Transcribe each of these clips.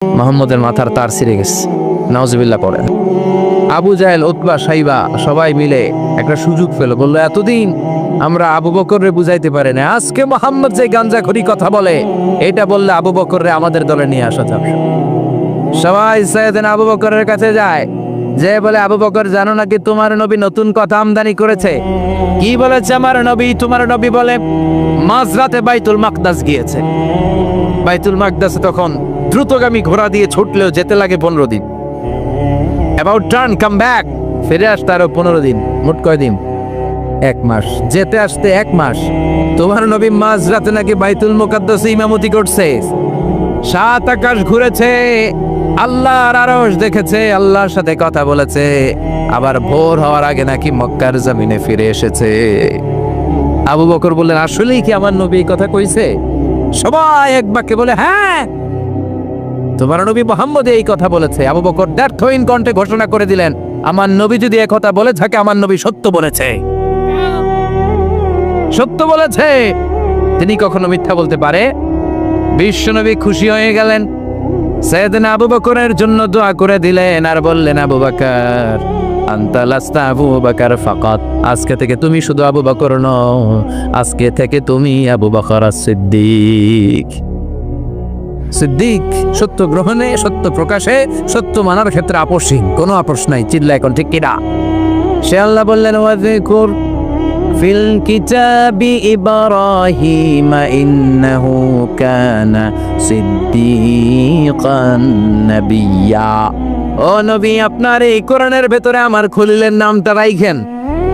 মুহাম্মদের মাথার তার ছিঁড়ে গেছে, নাউজুবিল্লাহ পড়েন। আবু জাহেল, উতবা, সাইবা সবাই মিলে একটা সুযোগ পেল, বললো এতদিন আমরা আবু বকররে বুঝাইতে পারি না, আজকে মুহাম্মদ যে গাঞ্জাখুরি কথা বলে এটা বললে আবু বকররে আমাদের দলে নিয়ে আসা যাবে। সবাই সাইয়েদনা আবু বকরের কাছে যায়, যে বলে আবু বকর জানো নাকি তোমার নবী নতুন কথা আমদানি করেছে? কি বলেছে আমার নবী? তোমার নবী বলে মাঝরাতে বাইতুল মাকদাস গিয়েছে। বাইতুল মাকদাসে তখন দ্রুতগামী ঘোড়া দিয়ে ছুটলেও যেতে লাগে 15 দিন। অ্যাবাউট টার্ন কাম ব্যাক, ফিরে আসতে আরো 15 দিন, মোট কয় দিন? 1 মাস। যেতে আসতে 1 মাস। তোমার নবী মাঝরাতে নাকি বাইতুল মুকাদ্দাসে ইমামতি করছে, 7 আকাশ ঘুরেছে, আল্লাহর আরশ দেখেছে, আল্লাহর সাথে কথা বলেছে, আবার ভোর হওয়ার আগে নাকি মক্কার জমিনে ফিরে এসেছে। আবু বকর বললেন আসলেই কি আমার নবী এই কথা কইছে? সবাই এক বাক্যে বলে হ্যাঁ, তোমার নবী মুহাম্মদ এই কথা বলেছে। আবু বকর দ্ব্যর্থহীন কণ্ঠে ঘোষণা করে দিলেন, আমার নবী যদি এই কথা বলে থাকে, আমার নবী সত্য বলেছে, সত্য বলেছে। তিনি কখনো মিথ্যা বলতে পারে? বিশ্বনবী খুশি হয়ে গেলেন, সাইয়েদনা আবু বকরের জন্য দোয়া করে দিলেন আর বললেন, আবু বকর আনতা লাস্তা আবু বকর ফাকাত, আজকে থেকে তুমি শুধু আবু বকর নও, আজকে থেকে তুমি আবু বকর সিদ্দিক। সিদ্দিক সত্য গ্রহণে, সত্য প্রকাশে, সত্য মানার ক্ষেত্রে আপোষহীন, কোনো আপোষ নাই। চিল্লা এখন ঠিক কিনা? সে আল্লাহ বললেন ওয়াযকুর ফিল কিতাবি ইব্রাহিম ইন্নাহু কানা সিদ্দিকান নাবিয়্যা। ও নবী, আপনার এই কোরআনের ভেতরে আমার খলিলের নামটা রাখেন,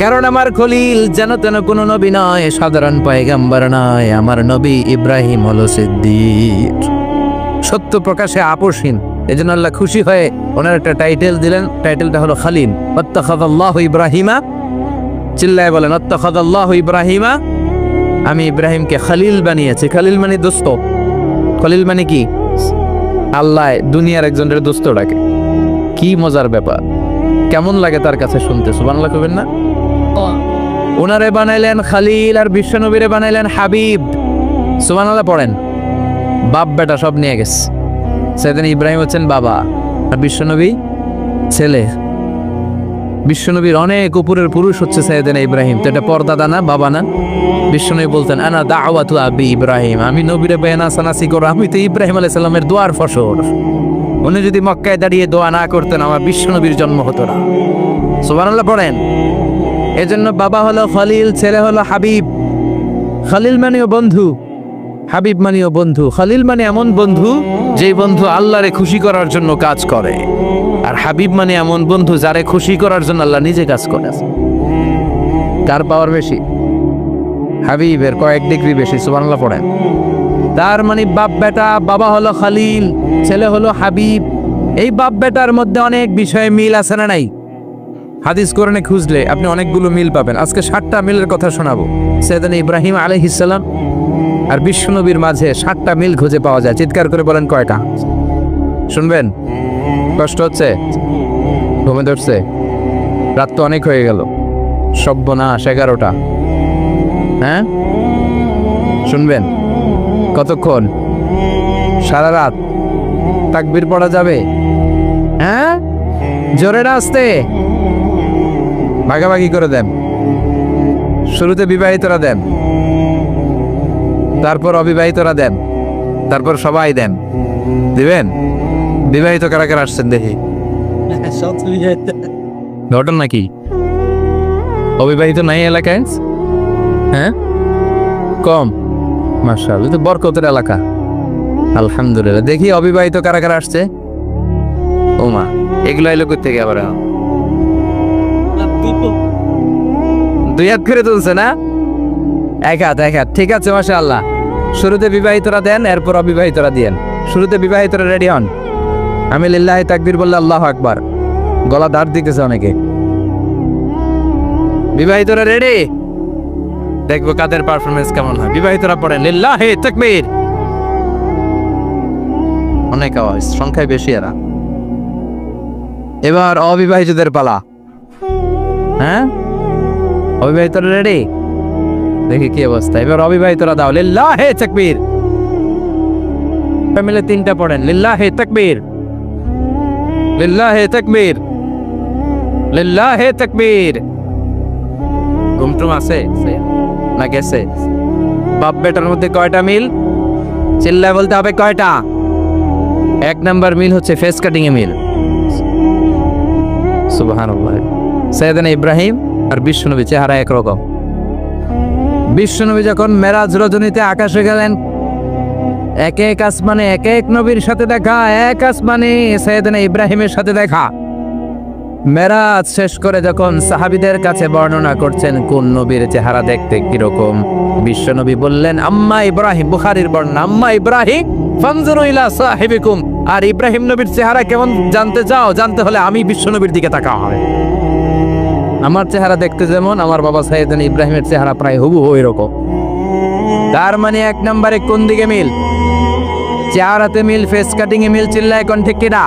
কারণ আমার খলিল যেন তেন কোনো নবী নয়, সাধারণ পয়গম্বর নয়, আমার নবী ইব্রাহিম হলো সিদ্দিক, সত্য প্রকাশে আপোষহীন। এই জন্য আল্লাহ খুশি হয়ে ওনার একটা টাইটেল দিলেন, টাইটেলটা হলো খালিল। ওয়াত্তাখাযাল্লাহু ইব্রাহিমা, চিল্লায় বলেন ওয়াত্তাখাযাল্লাহু ইব্রাহিমা, আমি ইব্রাহিমকে খালিল বানিয়েছি। খালিল মানে দোস্ত। খলিল মানে কি? আল্লাহ দুনিয়ার একজনের দোস্ত ডাকে। কি মজার ব্যাপার, কেমন লাগে তার কাছে শুনতে? সুবহানাল্লাহ কইবেন না? ওনারে বানাইলেন খালিল আর বিশ্বনবীরে বানাইলেন হাবিব। সুবহানাল্লাহ পড়েন। বাপ বেটা সব নিয়ে গেছে। সাইয়েদনা ইব্রাহিম হচ্ছেন বাবা আর বিশ্বনবী ছেলে। বিশ্বনবীর অনেক উপরের পুরুষ হচ্ছে সাইয়েদনা ইব্রাহিম। তো এটা পর্দাদা না, বাবা না? বিশ্বনবী বলতেন আনা দাওয়াতু আবি ইব্রাহিম, আমি নবীরে বেনাসানাসি করো, আমি তো ইব্রাহিম আলাইহিস সালামের দোয়ার ফসল। উনি যদি মক্কায় দাঁড়িয়ে দোয়া না করতেন, আমার বিশ্বনবীর জন্ম হতো না। সুবহানাল্লাহ পড়েন। এজন্য বাবা হলো খলিল, ছেলে হলো হাবিব। খলিল মানেও বন্ধু, হাবিব মানেও বন্ধু। খলিল মানে এমন বন্ধু যেই বন্ধু আল্লাহরে খুশি করার জন্য কাজ করে, আর হাবিব মানে এমন বন্ধু যারে খুশি করার জন্য আল্লাহ নিজে কাজ করে। কার পাওয়ার বেশি? হাবিবের কয়েক ডিগ্রি বেশি। সুবহানাল্লাহ পড়েন। তার মানে বাপ বেটা, বাবা হলো খলিল, ছেলে হলো হাবিব। এই বাপ বেটার মধ্যে অনেক বিষয়ে মিল আছে না নাই? হাদিস কোরআনে খুঁজলে আপনি অনেকগুলো মিল পাবেন। আজকে 7টা মিলের কথা শোনাবো। সাইয়েদনা ইব্রাহিম আলাইহিস সালাম আর বিশ্বনবীর মাঝে 7টা মিল খুঁজে পাওয়া যায়। চিৎকার করে বলেন কয়টা? শুনবেন? কষ্ট হচ্ছে? ঘুমে ধরছে? রাত তো অনেক হয়ে গেল, সর্বনাশ 11টা। হ্যাঁ, শুনবেন? কতক্ষণ? সারা রাত। তাকবীর পড়া যাবে? হ্যাঁ, জোরে না আসতে? ভাগাভাগি করে দেন। শুরুতে বিবাহিতরা দেন, তারপর অবিবাহিতরা দেন, তারপর সবাই দেন। দিবেন? বিবাহিত কারা কারা আসছেন দেখি? ঘটন নাকি? অবিবাহিত নাই এলাকায়? হ্যাঁ, কম। মাশাআল্লাহ, তো বরকতের এলাকা। আলহামদুলিল্লাহ। দেখি অবিবাহিত কারা কারা আসছে? ওমা, এগুলো এলো কোথা থেকে আবার? 2 হাত করে তুলছে না? 1 হাত, 1 হাত। ঠিক আছে, মাশাআল্লাহ। শুরুতে বিবাহিতরা দেন, এরপর অবিবাহিতরা দিয়েন। শুরুতে বিবাহিতরা রেডি হন। আমি লিল্লাহি তাকবীর বললে আল্লাহু আকবার। গলা দাঁড় দিতেছে অনেকে। বিবাহিতরা রেডি? দেখবো কাদের পারফরমেন্স কেমন হয়। বিবাহিতরা পড়েন লিল্লাহি তাকবীর। অনেক আওয়াজ, সংখ্যায় বেশি এরা। এবার অবিবাহিতদের পালা। হ্যাঁ, অবিবাহিতরা রেডি? দেখি কি অবস্থা। এবার অবিবাহিতরা দাও লিল্লাহি তাকবীর। মিলে তিনটা পড়েন, লিল্লাহে তাকবীর, লিল্লাহে তাকবীর, লিল্লাহে তাকবীর। ঘুমটুম আছে না গেছে? বাপ বেটার মধ্যে কয়টা মিল? চিল্লায় বলতে হবে কয়টা? এক নাম্বার মিল হচ্ছে ফেস কাটিং এ মিল। সুবহানাল্লাহ। সাইয়েদনা ইব্রাহিম আর বিশ্বনবী চেহারা একরকম। বিশ্বনবী যখন মেরাজ রজনীতে আকাশে গেলেন, এক এক আসমানে এক এক নবীর সাথে দেখা, এক আসমানে সাইয়েদনা ইব্রাহিমের সাথে দেখা। মেরাজ শেষ করে যখন সাহাবীদের কাছে বর্ণনা করছেন কোন নবীর চেহারা দেখতে কিরকম, বিশ্বনবী বললেন আম্মা ইব্রাহিম, বুখারীর বর্ণনা, আম্মা ইব্রাহিম ফানজুরু ইলা সাহিবিকুম। আর ইব্রাহিম নবীর চেহারা কেমন জানতে চাও? জানতে হলে আমি বিশ্বনবীর দিকে তাকাও হবে। আমার চেহারা দেখতে যেমন, আমার বাবা সাইয়েদনা ইব্রাহিমের চেহারা প্রায় হুবহু এরকম। তার মানে এক নম্বরে কোন দিকে মিল? চেহারাতে মিল, ফেস কাটিং এ মিল। চিল্লায় কোন ঠিক কিনা?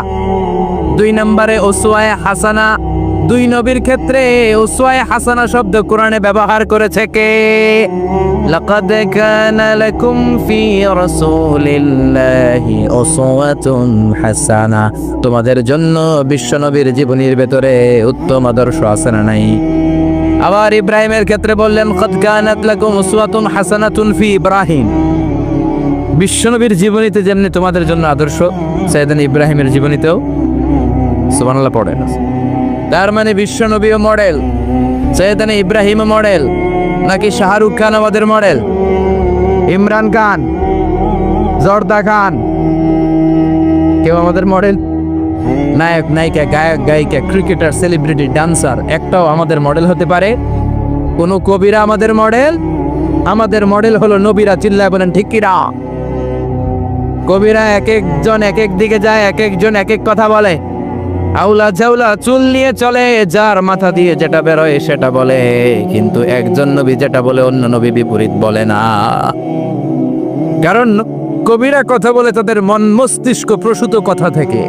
দুই নম্বরে উসওয়ায়ে হাসানা। দুই নবীর ক্ষেত্রে উসওয়ায়ে হাসানা শব্দ কোরআনে ব্যবহার করেছে কে? লাকাদ কানা লাকুম ফি রাসূলিল্লাহি উসওয়াতুন হাসানা। তোমাদের জন্য বিশ্বনবীর জীবনীর ভেতরে উত্তম আদর্শ আছে না নাই? আবার ইব্রাহিমের ক্ষেত্রে বললেন কাদ কানাত লাকুম উসওয়াতুন হাসানাতুন ফি ইব্রাহিম। বিশ্বনবীর জীবনীতে যেমনি তোমাদের জন্য আদর্শ, সাইয়েদনা ইব্রাহিমের জীবনীতেও সুবহানাল্লাহ পড়েন। তার মানে বিশ্বনবীও মডেল, সাইয়েদনা ইব্রাহিমও মডেল, নাকি শাহরুখ খান আমাদের মডেল, ইমরান খান, জর্দা খান, কেউ আমাদের মডেল? নায়ক নায়িকা, গায়ক গায়িকা, ক্রিকেটার, সেলিব্রিটি, ডান্সার একটাও আমাদের মডেল হতে পারে? কোন কবিরা আমাদের মডেল? আমাদের মডেল হলো নবীরা। চিল্লায় বলেন ঠিক কিনা? কবিরা এক একজন এক এক দিকে যায়, এক একজন এক এক কথা বলে। আউলা ঝাউলা চুল নিয়ে চলে, যার মাথা দিয়ে যেটা বেরোয় সেটা বলে, কিন্তু একজন নবী যেটা বলে অন্য নবী বিপরীত বলে না। কারণ কবিরা কথা বলে তাদের মন মস্তিষ্ক প্রসূত কথা থেকে,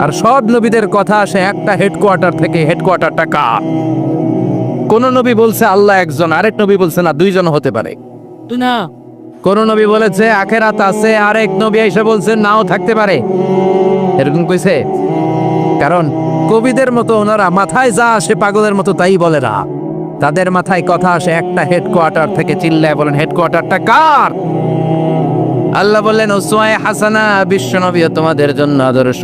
আর সব নবীদের কথা আসে একটা হেডকোয়ার্টার থেকে। হেডকোয়ার্টারটা কার? কোন নবী বলছে আল্লাহ একজন, আরেক নবী বলছে না দুইজন হতে পারে না। কোন নবী বলেছে আখেরাত আছে, আরেক নবী এসে বলছে নাও থাকতে পারে। এরকম কইছে? কারণ কবিদের মতো ওনারা মাথায় যা আসে পাগলের মতো তাই বলে না। তাদের মাথায় কথা আসে একটা হেডকোয়ার্টার থেকে। চিল্লায় বলেন হেডকোয়ার্টারটা কার? আল্লাহ বললেন উসওয়ায়ে হাসানা, বিশ্বনবীও তোমাদের জন্য আদর্শ,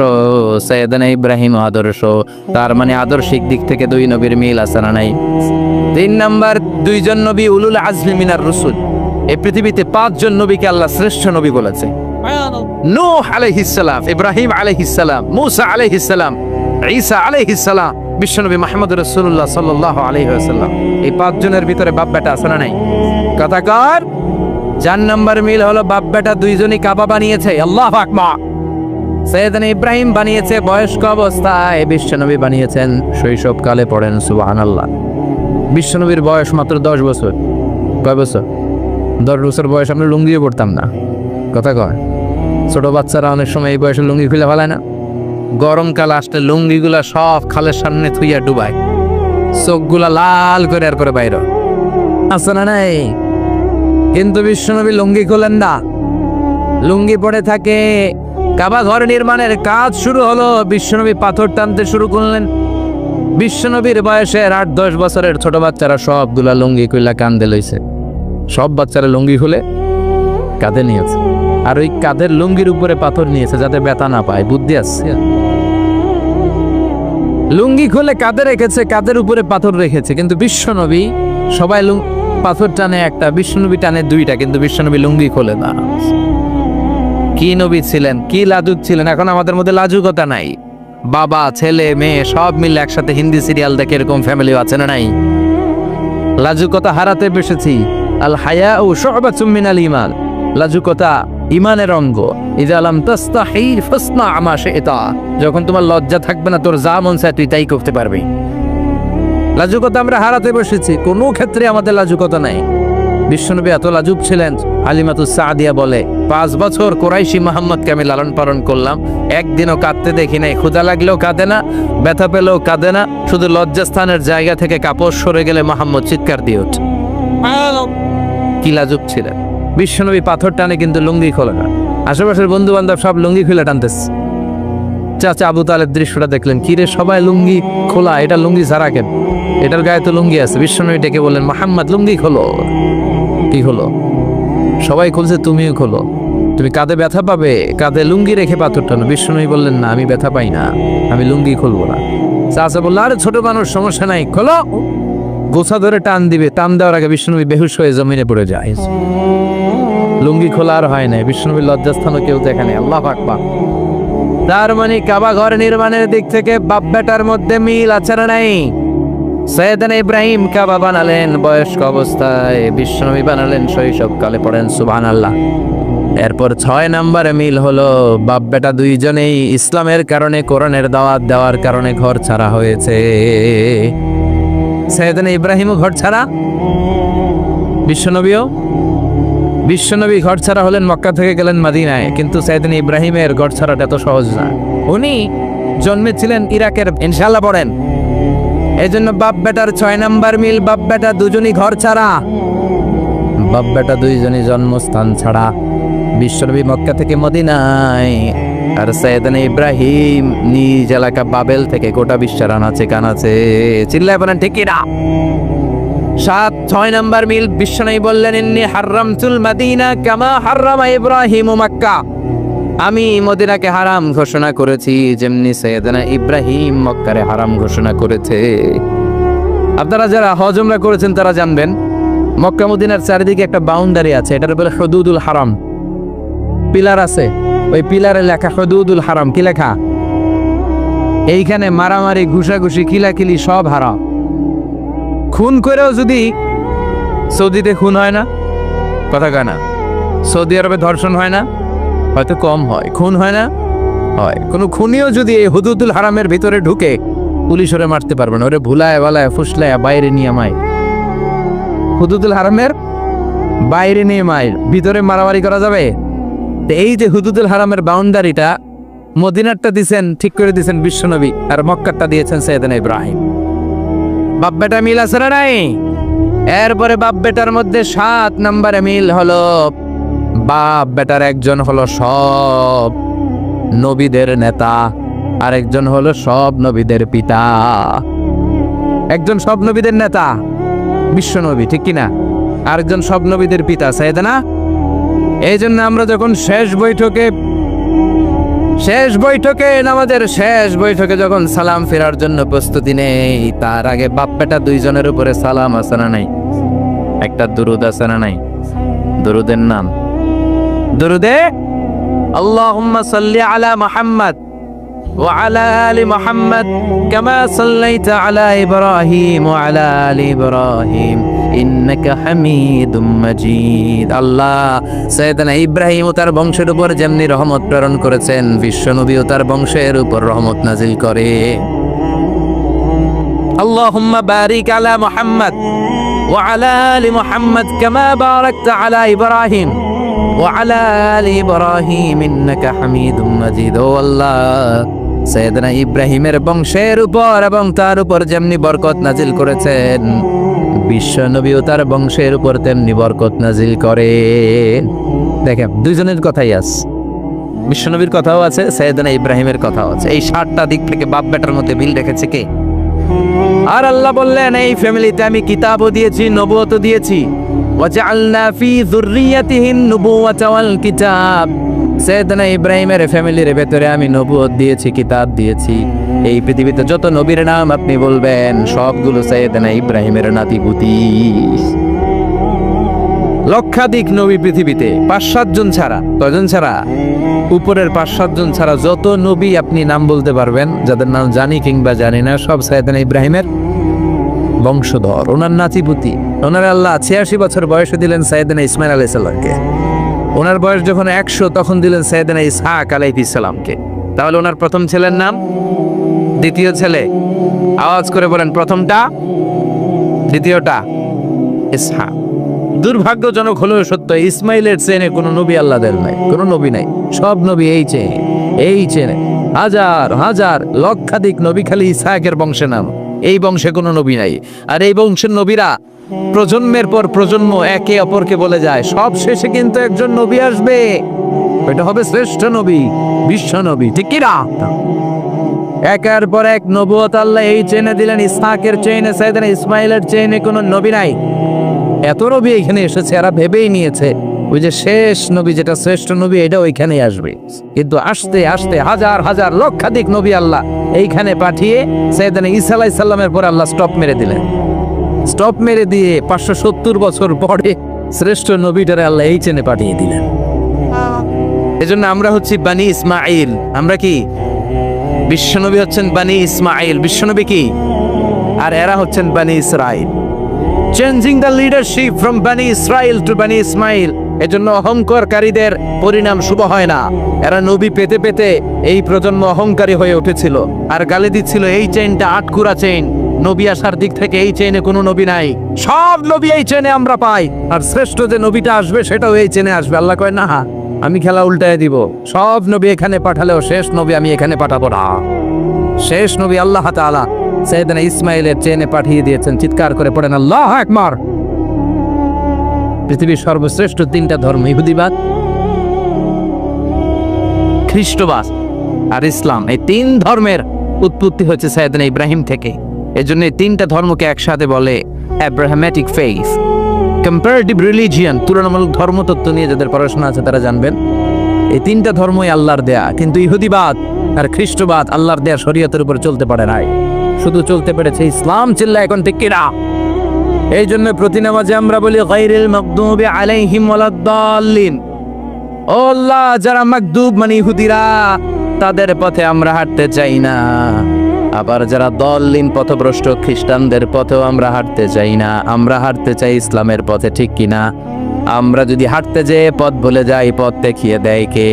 সাইয়েদনা ইব্রাহিম আদর্শ। তার মানে আদর্শিক দিক থেকে দুই নবীর মিল আছে না নাই? তিন নাম্বার, দুইজন নবী উলুল আজমি মিনার রসুল। এই পৃথিবীতে পাঁচজন নবীকে আল্লাহ শ্রেষ্ঠ নবী বলেছে। নূহ আলাইহিস সালাম, ইব্রাহিম আলাইহিস সালাম, মূসা আলাইহিস সালাম, ঈসা আলাইহিস সালাম, বিশ্বনবী মুহাম্মদ রাসূলুল্লাহ সাল্লাল্লাহু আলাইহি ওয়াসাল্লাম। এই পাঁচজনের ভিতরে বাপ বেটা আছে না নাই? কথা কার? 4 নম্বর মিল হলো বাপ বেটা দুইজনই কাবা বানিয়েছে। আল্লাহু আকবার। সাইয়েদনা ইব্রাহিম বানিয়েছে বয়স্ক অবস্থায়, বিশ্বনবী বানিয়েছেন শৈশবকালে। পড়েন সুবহানাল্লাহ। বিশ্বনবীর বয়স মাত্র 10 বছর। কয় বছর? 10 বছর বয়স আমরা লুঙ্গিও পড়তাম না। কথা কয়? ছোট বাচ্চারা অনেক সময় এই বয়সে লুঙ্গি খুলে ফেলায় না? গরমকাল আসলে লুঙ্গিগুলা সব খালের সামনে থুইয়া ডুবায়, চোখগুলা লাল করে আর করে বাইর আছে না নাই? কিন্তু বিশ্বনবী লুঙ্গি খোলেন না, লুঙ্গি পড়ে থাকে। কাবা ঘর নির্মাণের কাজ শুরু হলো, বিশ্বনবী পাথর টানতে শুরু করলেন। বিশ্বনবীর বয়সের 8-10 বছরের ছোট বাচ্চারা সবগুলা লুঙ্গি খুলে কান্দে লইছে। সব বাচ্চারা লুঙ্গি খুলে কাঁধে নিয়েছে, আর ওই কাঁধের লুঙ্গির উপরে পাথর নিয়েছে যাতে ব্যথা না পায়। বুদ্ধি আছে? লুঙ্গি খুলে কাঁধে রেখেছে, কাঁধের উপরে পাথর রেখেছে। কিন্তু বিশ্বনবী, সবাই পাথর টানে একটা, বিশ্বনবী টানে দুইটা, কিন্তু বিশ্বনবী লুঙ্গি খোলে না। কি নবী ছিলেন, কি লাজুক ছিলেন! এখন আমাদের মধ্যে লাজুকতা নাই। বাবা ছেলে মেয়ে সব মিলে একসাথে হিন্দি সিরিয়াল দেখে, এরকম ফ্যামিলিও আছে না নাই? লাজুকতা হারাতে বসেছি। আল হায়াউ শু'বাতুম মিনাল ঈমান। লাজুকতা ঈমানের অঙ্গ। ইযা লাম তাস্তাহি ফাসনা মা শি'তা। যখন তোমার লজ্জা থাকবে না, তোর যা মন চায় তুই তাই করতে পারবি। লাজুকতা আমরা হারাতে বসেছি, কোনো ক্ষেত্রে আমাদের লাজুকতা নাই। বিশ্বনবী এত লাজুক ছিলেন, হালিমাতুস সাদিয়া বলে 5 বছর কুরাইশি মুহাম্মদকে আমি লালন পালন করলাম, একদিনও কাঁদতে দেখি নাই। ক্ষুধা লাগলেও কাঁদে না, ব্যথা পেলেও কাঁদে না, শুধু লজ্জাস্থানের জায়গা থেকে কাপড় সরে গেলে মুহাম্মদ চিৎকার দিয়ে ওঠে। কি লাজুক ছিলেন! বিশ্বনবী পাথর টানে কিন্তু লুঙ্গি খোলে না। আশেপাশের বন্ধু বান্ধব সব লুঙ্গি খুলে টানতেছে। চাচা আবু তালেব দৃশ্যটা দেখলেন, কিরে সবাই লুঙ্গি খোলা, এটা লুঙ্গি ছাড়া কেন? এটার গায়ে তো লুঙ্গি আছে। বিশ্বনবী ডেকে বললেন, মুহাম্মদ লুঙ্গি খোলো। কি হলো? সবাই খুলছে, তুমিও খোলো। তুমি কাঁধে ব্যথা পাবে, কাঁধে লুঙ্গি রেখে পাথর টানো। বিশ্বনবী বললেন, না আমি ব্যথা পাই না, আমি লুঙ্গি খুলবো না। চাচা বললো, আরে ছোট মানুষ, সমস্যা নাই, খোলো। গোছা ধরে টান দিবে, টান দেওয়ার আগে বিশ্বনবী বেহুশ হয়ে জমিনে পড়ে যায়। লুঙ্গি খোলা আর হয় নাই। বিশ্বনবীর লজ্জাস্থানও কেউ দেখে নাই। আল্লাহু আকবার। তার মানে কাবা ঘর নির্মাণের দিক থেকে বাপ বেটার মধ্যে মিল আছে না নাই? সৈয়দনা ইব্রাহিম কাবা বানালেন বয়স্ক অবস্থায়, বিশ্বনবী বানালেন শৈশবকালে। পড়েন সুবহানাল্লাহ। এরপর 6 নম্বরে মিল হলো বাপ বেটা দুইজনেই ইসলামের কারণে, কোরআনের দাওয়াত দেওয়ার কারণে ঘর ছাড়া হয়েছে। সৈয়দনা ইব্রাহিমও ঘর ছাড়া, বিশ্বনবী ঘর ছাড়া হলেন, মক্কা থেকে গেলেন মদিনায়। কিন্তু সৈয়দনা ইব্রাহিমের ঘর ছাড়াটা এত সহজ না। উনি জন্মেছিলেন ইরাকের। ইনশাআল্লাহ পড়েন। এই জন্য বাপ বেটার 6 নম্বর মিল, বাপ বেটা দুজনই ঘর ছাড়া, বাপ বেটা দুইজনই জন্মস্থান ছাড়া। বিশ্বনবী মক্কা থেকে মদিনায়, আর সৈয়দনা ইব্রাহিম নিজ এলাকা বাবেল থেকে গোটা বিশ্বের আনাচে কানাচে। চিল্লায় বলেন ঠিক কিনা? 6 নম্বর মিল, বিশ্বনবী বললেন, ইন্নী হারামতুল মদিনা কামা হারামা ইব্রাহিম মক্কা। আমি মদিনাকে হারাম ঘোষণা করেছি যেমনি সৈয়দনা ইব্রাহিম মক্কারে হারাম ঘোষণা করেছে। আপনারা যারা হজ উমরা করেছেন তারা জানবেন, মক্কা মদিনার চারিদিকে একটা বাউন্ডারি আছে, এটার বলে হুদুদুল হারাম। পিলার আছে, ওই পিলারে লেখা হুদুদুল হারাম। কি লেখা? এইখানে মারামারি, ঘুষাঘুষি, কিলাকিলি সব হারাম। খুন করেও যদি, সৌদিতে খুন হয় না, কথা কয় না? সৌদি আরবে ধর্ষণ হয় না, হয়তো কম হয়, খুন হয় না, হয়। কোনো খুনিও যদি এই হুদুদুল হারামের ভিতরে ঢুকে, পুলিশ ওরে মারতে পারবে না। ওরে ভুলায় বালায় ফুসলায় বাইরে নিয়ে মায়, হুদুদুল হারামের বাইরে নিয়ে মায়, ভিতরে মারামারি করা যাবে? এই যে হুদুদুল হারামের বাউন্ডারিটা, মদিনারটা দিছেন, ঠিক করে দিছেন বিশ্বনবী, আর মক্কারটা দিয়েছেন সৈয়দনা ইব্রাহিম। বাপ বেটা মিল আছে না নাই? এরপরে বাপ বেটার মধ্যে 7 নম্বরে মিল হলো, বাপ বেটার একজন হলো সব নবীদের নেতা, আর একজন হলো সব নবীদের পিতা। একজন সব নবীদের নেতা বিশ্বনবী, ঠিক কিনা? আরেকজন সব নবীদের পিতা সৈয়দনা। এই জন্য আমরা যখন শেষ বৈঠকে নামাজের শেষ বৈঠকে যখন সালাম ফেরার জন্য প্রস্তুতি নেই, তার আগে বাপ বেটা দুইজনের উপরে সালাম আছে না নাই? একটা দুরুদ আছে না নাই? দুরুদের নাম দুরুদে আল্লাহুম্মা সাল্লি আলা মুহাম্মদ ওয়া আলা আলি মুহাম্মদ কামা সাল্লাইতা আলা ইব্রাহিম ওয়া আলা আলি ইব্রাহিম ইন্নাকা হামিদুম মাজিদ। আল্লাহ সৈয়দনা ইব্রাহিম ও তার বংশের উপর যেমনি রহমত প্রেরণ করেছেন, বিশ্বনবী ও তার বংশের উপর রহমত নাজিল করে। আল্লাহুম্মা বারিক আলা মুহাম্মদ ওয়া আলা আলি মুহাম্মদ কামা বারাকতা আলা ইব্রাহিম ওয়া আলা আলি ইব্রাহিম ইন্নাকা হামিদুম মাজিদ। ও আল্লাহ, সৈয়দনা ইব্রাহিমের বংশের উপর এবং তার উপর যেমনি বরকত নাজিল করেছেন, বিশ্বনবী ও তার বংশের উপর তেমনি বরকত নাজিল করে। দেখেন, দুইজনের কথাই আছে, বিশ্বনবীর কথাও আছে, সৈয়দনা ইব্রাহিমের কথাও আছে। এই 7টা দিক থেকে বাপ বেটার মধ্যে মিল রেখেছে কে? আর আল্লাহ বললেন, এই ফ্যামিলিতে আমি কিতাবও দিয়েছি, নবুয়তও দিয়েছি। ওয়াজআলনা ফি যুররিয়াতিহিন নুবুওয়াতা ওয়াল কিতাব। সৈয়দনা ইব্রাহিমের ফ্যামিলির ভেতরে আমি নবুয়ত দিয়েছি, কিতাব দিয়েছি। এই পৃথিবীতে যত নবীর নাম আপনি বলবেন, সবগুলো সৈয়দনা ইব্রাহিমের নাতিপুতি। লক্ষাধিক নবী পৃথিবীতে, 5-7 জন ছাড়া। কয়জন ছাড়া? উপরের 5-7 জন ছাড়া যত নবী আপনি নাম বলতে পারবেন, যাদের নাম জানি কিংবা জানি না, সব সৈয়দনা ইব্রাহিমের বংশধর, ওনার নাতিপুতি। ওনার আল্লাহ 86 বছর বয়সে দিলেন সৈয়দনা ইসমাইল আলাইহিস সালামকে। ওনার বয়স যখন 100 তখন দিলেন সৈয়দনা ইসহাক আলাইহিস সালামকে। তাহলে ওনার প্রথম ছেলের নাম, দ্বিতীয় ছেলে, আওয়াজ করে বলেন, প্রথমটা, দ্বিতীয়টা ইসহাক। দুর্ভাগ্যজনক হলেও সত্য, ইসমাইলের চেনে কোনো নবী আল্লাহদের নাই, কোনো নবী নাই। সব নবী এই চেনে হাজার হাজার লক্ষাধিক নবী খালি ইসহাকের বংশে নাম। এই বংশে কোনো নবী নাই। আর এই বংশের নবীরা প্রজন্মের পর প্রজন্ম একে অপরকে বলে যায়, সব শেষে কিন্তু একজন নবী আসবে। এটা হবে শ্রেষ্ঠ নবী, বিশ্ব নবী, ঠিক কি না? একের পর এক নবুয়ত আল্লাহ এই চেনে দিলেন। ইসহাকের চেইনে, সাইয়েদনা ইসমাইলের চেইনে কোনো নবী নাই। এত নবী এখানে এসেছে, এরা ভেবেই নিয়েছে ওই যে শেষ নবী, যেটা শ্রেষ্ঠ নবী, এটা ওইখানেই আসবে। কিন্তু আস্তে আস্তে হাজার হাজার লক্ষাধিক নবী আল্লাহ এইখানে পাঠিয়ে সাইয়েদনা ঈসা আলাইহিস সালামের পর আল্লাহ স্টপ মেরে দিলেন। স্টপ মেরে দিয়ে 570 বছর পরে শ্রেষ্ঠ নবীটারে আল্লাহ এই চেনে পাঠিয়ে দিলেন। এজন্য আমরা হচ্ছি বানি ইসমাইল। আমরা কি? বিশ্বনবী হচ্ছেন বানি ইসমাইল, বিশ্বনবী কি? আর এরা হচ্ছেন বানি Israil. Changing the leadership from বানি ইসরাইল টু বানি ইসমাইল। এজন্য অহংকারীদের পরিণাম শুভ হয় না। এরা নবী পেতে পেতে এই প্রজন্ম অহংকারী হয়ে উঠেছিল আর গালি দিচ্ছিল এই চেইনটা আটকুরা চেইন, নবী আসার দিক থেকে এই চেইনে কোনো নবী নাই, সব নবী এই চেইনে আমরা পাই, আর শ্রেষ্ঠ যে নবীটা আসবে সেটাও এই চেইনে আসবে। আল্লাহ কয় না, আমি খেলা উল্টায় দিব, সব নবী এখানে পাঠালেও শেষ নবী আমি এখানে পাঠাবো না। শেষ নবী আল্লাহ তাআলা সাইয়েদনা ইসমাইলের চেইনে পাঠিয়ে দিয়েছেন। চিৎকার করে পড়েন আল্লাহু আকবার। পৃথিবীর সর্বশ্রেষ্ঠ তিনটা ধর্ম, ইহুদিবাদ, খ্রিস্টবাদ আর ইসলাম, এই তিন ধর্মের উৎপত্তি হচ্ছে সাইয়েদনা ইব্রাহিম থেকে। এজন্য এই তিনটা ধর্মকে একসাথে বলে অ্যাব্রাহামেটিক ফেইথ। কম্পারেটিভ রিলিজিয়ান, তুলনামূলক ধর্মতত্ত্ব নিয়ে যাদের পড়াশোনা আছে তারা জানবেন এই তিনটা ধর্মই আল্লাহর দেয়া। কিন্তু ইহুদিবাদ আর খ্রিস্টবাদ আল্লাহর দেয়া শরীয়তের উপর চলতে পারে নাই, শুধু চলতে পেরেছে ইসলাম। চিল্লা এখন ঠিক কিনা? এই জন্য প্রতি নামাজে আমরা বলি গায়রিল মাগদুবি আলাইহিম ওয়ালাদ-দাল্লিন। ও আল্লাহ, যারা মাগদুব মানে ইহুদিরা, তাদের পথে আমরা হাঁটতে চাই না। আবার যারা দল্লিন পথভ্রষ্ট খ্রিস্টানদের পথেও আমরা হাঁটতে চাই না। আমরা হাঁটতে চাই ইসলামের পথে, ঠিক কিনা? আমরা যদি হাঁটতে যেয়ে পথ ভুলে যাই, পথ দেখিয়ে দেয় কে?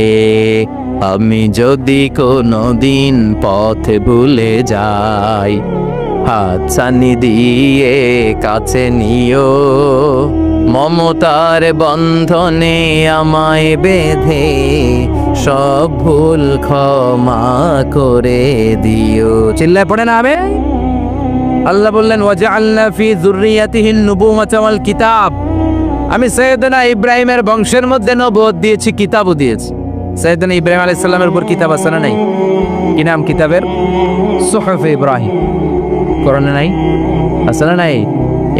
আমি যদি কোনো দিন পথে ভুলে যাই, হাত ছানি দিয়ে কাছে নিও, মমতার বন্ধনে আমায় বেঁধে সব ভুল ক্ষমা করে দিও। চিল্লায় পড়ে না আমি? আল্লাহ বললেন ওয়াজআলনা ফি যুররিয়াতিহিন নুবুওয়াতা ওয়াল কিতাব। আমি সাইয়েদনা ইব্রাহিমের বংশের মধ্যে নবুয়ত দিয়েছি, কিতাবও দিয়েছি। সাইয়েদনা ইব্রাহিম আলাইহিস সালামের উপর কিতাব আছে না নাই? কি নাম কিতাবের? সুহুফ ইব্রাহিম। কোরআনে নাই? আছে না নাই?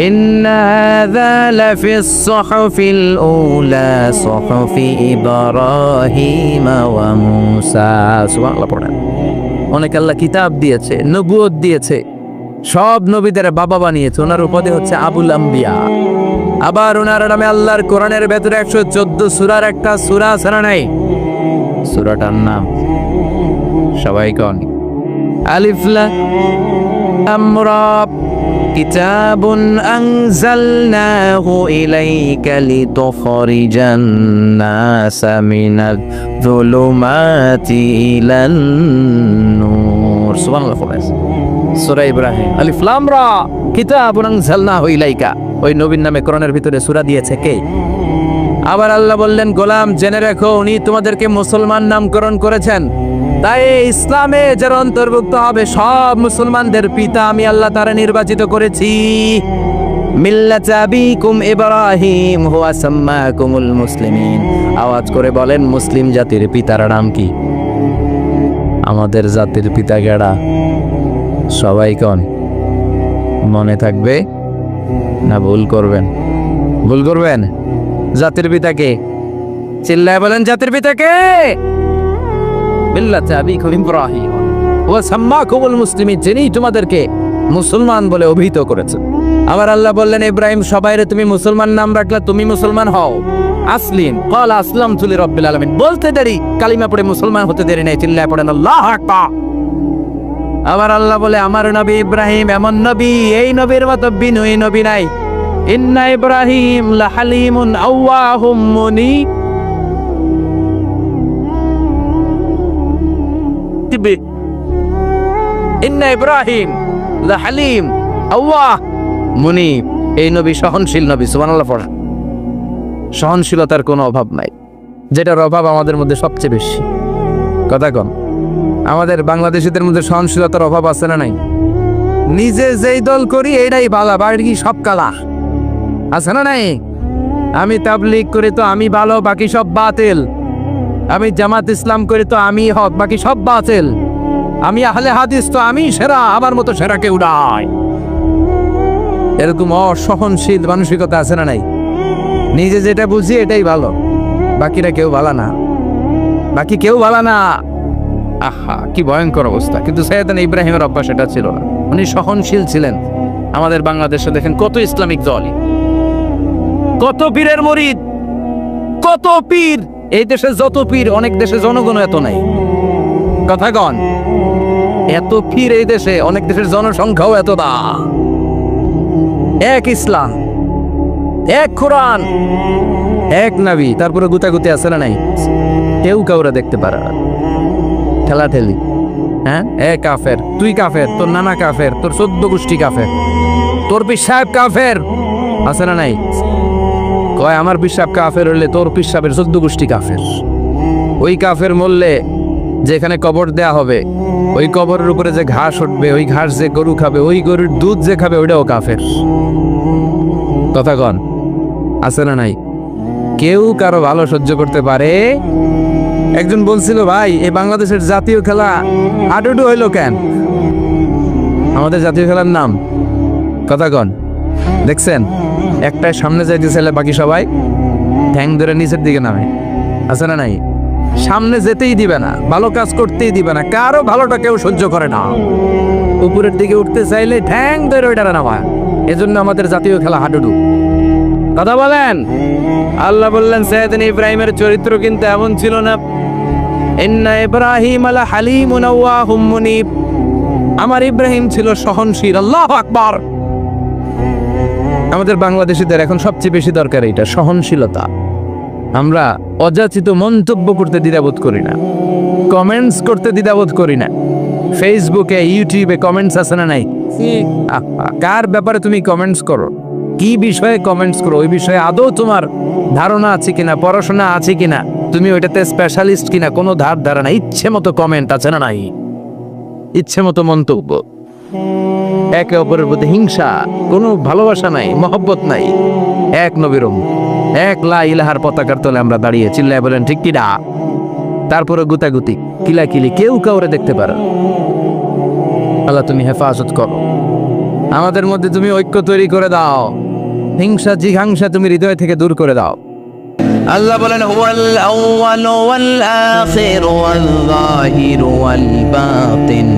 ইন্না হাযা লাফিস সুহুফিল উলা সুহুফি ইব্রাহিম ওয়া মূসা। সুবহানাল্লাহ পড়েন। অনেক আল্লাহ কিতাব দিয়েছে, নবুয়ত দিয়েছে, সব নবীদের বাবা বানিয়েছে। ওনার উপাধি হচ্ছে আবুল আম্বিয়া। আবার ওনার নামে আল্লাহর কোরআনের ভেতরে 114 সূরার একটা সূরা আছে না নাই? সূরাটার নাম সবাই কোন? আলিফ লাম রা। কিতাবুন আনজালনাহু ইলাইকা লিতুখরিজান নাসা মিনাল যুলুমাতি ইলান নূর। সুবহানাল্লাহ। সূরা ইব্রাহিম, আলিফ লাম রা, কিতাবুন আনজালনাহু ইলাইকা। ওই নবীর নামে কোরআনের ভিতরে সূরা দিয়েছে কে? আবার আল্লাহ বললেন, গোলাম জেনে রাখো, উনি তোমাদেরকে মুসলমান নামকরণ করেছেন, তাই ইসলামে যারা অন্তর্ভুক্ত হবে সব মুসলমানদের পিতা আমি আল্লাহ তারা নির্বাচিত করেছি। মিল্লাতা আবিকুম ইব্রাহিম হুয়া সাম্মাকুমুল মুসলিমিন। আওয়াজ করে বলেন, মুসলিম জাতির পিতার নাম কি? আমাদের জাতির পিতা কেডা? সবাই কোন? মনে থাকবে না ভুল করবেন? ভুল করবেন? জাতির পিতাকে চিল্লায় বলেন, জাতির পিতাকে? মিল্লাতা আবিকুম ইব্রাহিম ওয়া সাম্মাকুমুল মুসলিমিন, যিনি তোমাদেরকে মুসলমান বলে অভিহিত করেছেন। আবার আল্লাহ বললেন, ইব্রাহিম সবাইরে তুমি মুসলমান নাম রাখলা, তুমি মুসলমান হও। আসলিম ক্বালা আসলামতু লিরাব্বিল আলামিন। বলতে দেরি, কালিমা পড়ে মুসলমান হতে দেরি নাই। চিল্লায় পড়েন আল্লাহু আকবার। আবার আল্লাহ বলে, আমার নবী ইব্রাহিম এমন নবী, এই নবীর মতো বিনয়ী নবী নাই। ইন্না ইব্রাহিম লাহালিমুন আওয়াহুম মুনীব। ইন্না ইব্রাহিম লাহালিম আওয়াহ মুনীব। এই নবী সহনশীল নবী। সুবহানাল্লাহ পড়া। সহনশীলতার কোনো অভাব নাই, যেটার অভাব আমাদের মধ্যে সবচেয়ে বেশি। কথা কম, আমাদের বাংলাদেশিদের মধ্যে সহনশীলতার অভাব আছে না নাই? নিজে যেই দল করি এইটাই ভালো, বাকি সব কালা। আছে না নাই? আমি তাবলীগ করি তো আমি ভালো, বাকি সব বাতিল। আমি জামাত ইসলাম করি তো আমি হক, বাকি সব বাতিল। আমি আহলে হাদিস তো আমি সেরা, আমার মতো সেরা কেউ নাই। এরকম অসহনশীল মানসিকতা আছে না নাই? নিজে যেটা বুঝি এটাই ভালো, বাকিরা কেউ ভালো না, বাকি কেউ ভালো না। আহা, কি ভয়ঙ্কর অবস্থা। কিন্তু সৈয়দনা ইব্রাহিমের অভ্যাস এটা ছিল না, উনি সহনশীল ছিলেন। আমাদের বাংলাদেশে দেখেন কত ইসলামিক দল, কত পীরের মুরিদ, কত পীর। এই দেশে যত পীর, অনেক দেশে জনগণ এত নাই। কথা কন, এত পীর এই দেশে, অনেক দেশের জনসংখ্যাও এত দা। এক ইসলাম, এক কোরআন, এক নবী, তারপরে গুতাগুতি আছে না নাই? কেউ কাউরে দেখতে পারে না, ঠেলাঠেলি। হ্যাঁ, এ কাফের, তুই কাফের, তোর নানা কাফের, তোর 14 গোষ্ঠী কাফের, তোর পীর সাহেব কাফের, আছে না নাই? কয় আমার পীর সাহেব কাফের হইলে তোর পীর সাহেবের 14 গোষ্ঠী কাফের। ওই কাফের মরলে যেখানে কবর দেয়া হবে, ওই কবরের উপরে যে ঘাস উঠবে, ওই ঘাস যে গরু খাবে, ওই গরুর দুধ যে খাবে, ওইটাও কাফের। কথা কন, আছে না নাই? কেউ কারো ভালো সহ্য করতে পারে? একজন বলছিল, ভাই এই বাংলাদেশের জাতীয় খেলা হাডুডু হইলো কেন? আমাদের জাতীয় খেলার নাম, কথা কন, দেখছেন একটাই সামনে যাইতেছিল, বাকি সবাই ঠ্যাং ধরে নিচের দিকে নামে। আছে না নাই? সামনে যেতেই দিবে না, ভালো কাজ করতেই দিবে না, কারো ভালোটা কেউ সহ্য করে না। উপরের দিকে উঠতে চাইলে ঠ্যাং ধরে ওইটা নামায়। এজন্য আমাদের জাতীয় খেলা হাডুডু। কথা বলেন। আল্লাহ বললেন সৈয়দনা ইব্রাহিমের চরিত্র কিন্তু এমন ছিল না। ইন্না ইব্রাহিম আলা হালিমুন আওয়াহুম মুনিব। আমার ইব্রাহিম ছিল সহনশীল। আল্লাহু আকবার। আমাদের বাংলাদেশিদের এখন সবচেয়ে বেশি দরকার এটা, সহনশীলতা। আমরা অযাচিত মন্তব্য করতে দ্বিধাবোধ করি না, কমেন্টস করতে দ্বিধাবোধ করি না। ফেসবুকে, ইউটিউবে কমেন্টস আছে না নাই? কার ব্যাপারে তুমি কমেন্টস করো, কি বিষয়ে কমেন্টস করো, ওই বিষয়ে আদৌ তোমার ধারণা আছে কিনা, পড়াশোনা আছে কিনা, তুমি ওইটাতে স্পেশালিস্ট কিনা, কোনো ধারণা। ইচ্ছে মতো কমেন্ট, আছে না নাই? ইচ্ছে মতো মন্তব্য, একে অপরের প্রতি হিংসা, কোনো ভালোবাসা নাই, মহব্বত নাই। এক নবীর এক লা ইলাহার পতাকার তলে আমরা দাঁড়িয়ে চিল্লায় বলেন ঠিক কিনা? তারপরে গুতাগুতি, কিলাকিলি, কেউ কাউরে দেখতে পারে। আল্লাহ তুমি হেফাজত করো, আমাদের মধ্যে তুমি ঐক্য তৈরি করে দাও, হিংসা জিঘাংসা তুমি হৃদয় থেকে দূর করে দাও। আল্লাহ বলেন হুয়াল আউয়াল ওয়াল আখির ওয়াল যাহির ওয়াল বাতিন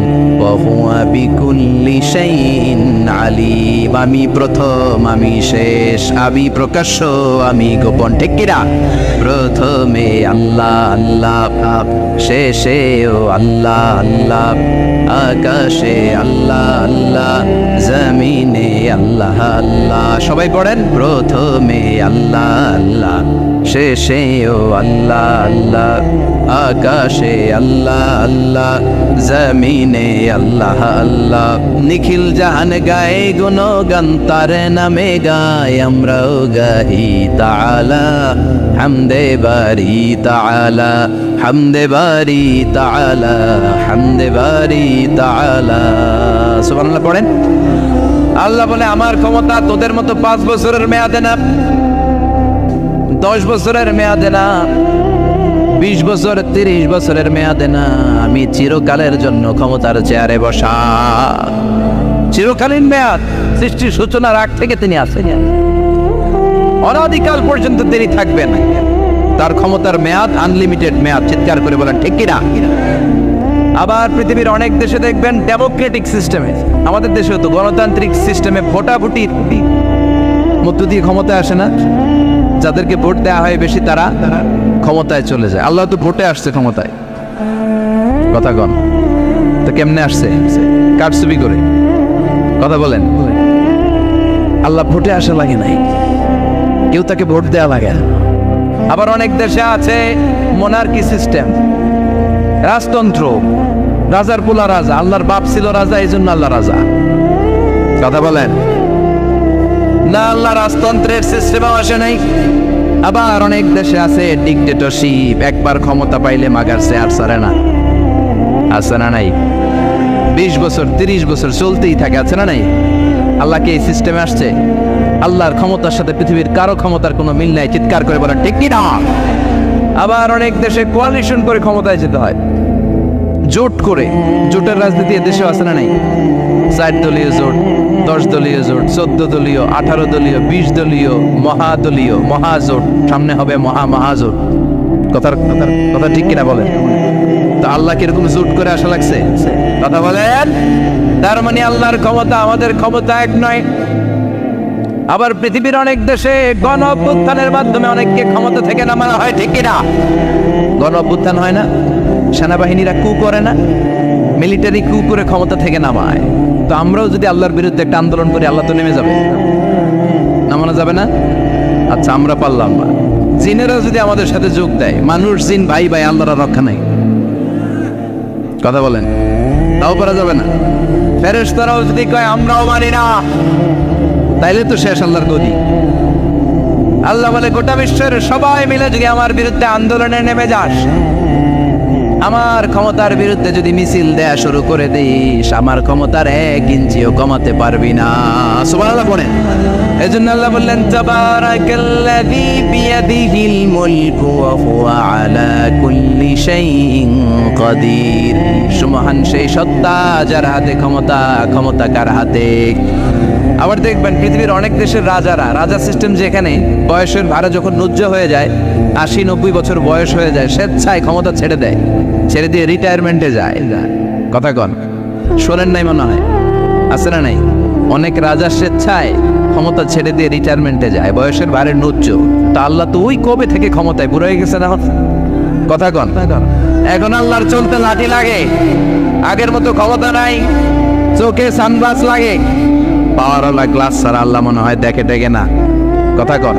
ওয়া হুয়া বিকুল্লি শাইইন আলিম। আমি প্রথম, আমি শেষ, আমি প্রকাশ্য, আমি গোপন। ঠিক কিনা? প্রথমে আল্লাহ আল্লাহ, শেষেও আল্লাহ আল্লাহ, আকাশে আল্লাহ আল্লাহ, জমিনে আল্লাহ আল্লাহ। সবাই পড়েন, প্রথমে আল্লাহ আল্লাহ, শেষেও আল্লাহ আল্লাহ, আকাশে আল্লাহ আল্লাহ, জমিনে আল্লাহ আল্লাহ। নিখিল জাহান গায়ে গুণগান, তার নামে গায় আমরাও গাহি তাআলা, হামদে বারি তাআলা, হামদে বারি তাআলা, হামদে বারি তাআলা। সুবহানাল্লাহ পড়েন। আল্লাহ বলে আমার ক্ষমতা তোদের মতো 5 বছরের মেয়াদে না, 10 বছরের মেয়াদে না, 20 বছর 30 বছরের মেয়াদে না। আমি চিরকালের জন্য ক্ষমতার চেয়ারে বসা। চিরকালীন মেয়াদ, সৃষ্টির সূচনার আগ থেকে তিনি আছেন, অনাদিকাল পর্যন্ত তিনি থাকবেন। তার ক্ষমতার মেয়াদ আনলিমিটেড মেয়াদ। চিৎকার করে বলেন ঠিক কিনা? আবার পৃথিবীর অনেক দেশে দেখবেন ডেমোক্রেটিক সিস্টেমে, আমাদের দেশেও তো গণতান্ত্রিক সিস্টেমে ভোটাভুটির মধ্য দিয়ে ক্ষমতায় আসে না। যাদেরকে ভোট দেওয়া হয় বেশি, তারা ক্ষমতায় চলে যায়। আল্লাহ তো ভোটে আসছে ক্ষমতায়, কথা কন। তো কেমনে আসছে? কারচুপি করে। কথা বলেন। আল্লাহ ভোটে আসা লাগে নাই, কেউ তাকে ভোট দেওয়া লাগে। আবার অনেক দেশে আছে মোনার্কি সিস্টেম, রাজতন্ত্র, রাজার পোলা রাজা, আল্লাহর বাপ ছিল রাজা, এই জন্য আল্লাহ রাজা। কথা বলেন না, আল্লাহ রাজতন্ত্রের সিস্টেমও আসে নাই। আবার অনেক দেশে আছে ডিকটেটরশিপ, একবার ক্ষমতা পাইলে মাগারছে আর ছাড়ে না। আছে না নাই? 20 বছর 30 বছর চলতেই থাকে, আছে না নাই? আল্লাহ কি এই সিস্টেমে আসছে? আল্লাহর ক্ষমতার সাথে পৃথিবীর কারো ক্ষমতার কোনো মিল নাই। চিৎকার করে বলেন ঠিক কি না? আবার অনেক দেশে কোয়ালিশন করে ক্ষমতায় যেতে হয়, জোট করে। জোটের রাজনীতি এদেশেও আছে না নাই? 4 দলীয় জোট, 10 দলীয় জোট, 14 দলীয়, 18 দলীয়, 20 দলীয়, মহাদলীয়, মহাজোট, সামনে হবে মহাজোট। কথা ঠিক কিনা বলেন? তো আল্লাহ কিরকম জোট করে আসা লাগছে? কথা বলেন। তার মানে আল্লাহর ক্ষমতা আমাদের ক্ষমতা এক নয়। আবার পৃথিবীর অনেক দেশে গণ অভ্যুত্থানের মাধ্যমে অনেককে ক্ষমতা থেকে নামানো হয়, ঠিক কিনা? গণ অভ্যুত্থান হয় না, সেনাবাহিনীরা কু করে না, মিলিটারি কু করে ক্ষমতা থেকে নামায়। তো আমরাও যদি আল্লাহর বিরুদ্ধে একটা আন্দোলন করি, আল্লাহ তো নেমে যাবে, নামানো যাবে না? আচ্ছা, আমরা পারলাম না, জিনেরাও যদি আমাদের সাথে যোগ দেয়, মানুষ জিন ভাই ভাই, আল্লাহর রক্ষা নাই। কথা বলেন, তাও পারা যাবে না। ফেরেশতারাও যদি কয় আমরাও মানি না, তাইলে তো শেষ আল্লাহর গদি। আল্লাহ বলে গোটা বিশ্বের সবাই মিলে যদি আমার বিরুদ্ধে আন্দোলনে নেমে যাস, আমার ক্ষমতার বিরুদ্ধে যদি মিছিল দেয়া শুরু করে দিস, আমার ক্ষমতার 1 ইঞ্চিও কমাতে পারবি না। সুবহানাল্লাহ বলেন। এজন্য আল্লাহ বললেন তাবারাকাল্লাযী বিয়াদিহিল মুলকু ওয়া হুয়া আলা কুল্লি শাইইন কাদির। সুবহান সেই সত্তা যার হাতে ক্ষমতা, ক্ষমতা কার হাতে? আবার দেখবেন পৃথিবীর অনেক দেশের রাজা সিস্টেম, যেখানে বয়সের ভাড়া যখন নুজ্জ হয়ে যায়, 80-90 বছর বয়স হয়ে যায়, স্বেচ্ছায় ক্ষমতা ছেড়ে দেয়, ছেড়ে দিয়ে রিটায়ারমেন্টে যায়। কথা কন, শোনেন নাই মনে হয়? আছে না নাই? অনেক রাজা স্বেচ্ছায় ক্ষমতা ছেড়ে দিয়ে রিটায়ারমেন্টে যায়, বয়সের ভারে নুজ্জ। তা আল্লাহ তো ওই কবে থেকে ক্ষমতায়, বুড়ো হয়ে গেছে না? কথা কন। এখন আল্লাহর চলতে লাঠি লাগে, আগের মতো ক্ষমতা নাই, চোখে সানগ্লাস লাগে, পাওয়ারওয়ালা গ্লাস ছাড়া আল্লাহ মনে হয় দেখে না। কথা কন।